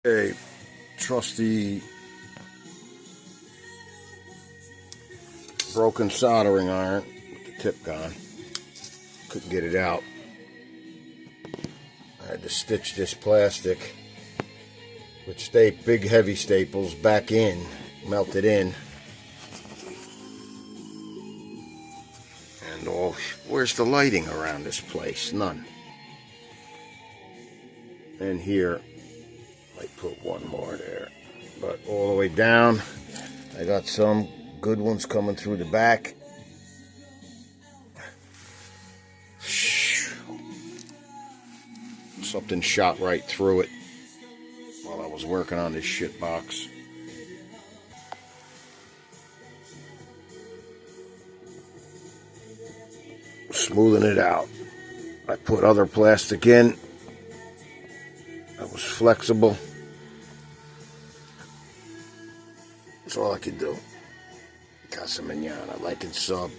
a trusty broken soldering iron with the tip gone. Couldn't get it out. I had to stitch this plastic with big heavy staples back in, melt it in. And where's the lighting around this place? None. And here, I put one more there. But all the way down, I got some good ones coming through the back. Something shot right through it while I was working on this shit box. Smoothing it out. I put other plastic in that was flexible. That's all I could do. Casa manana, like and sub.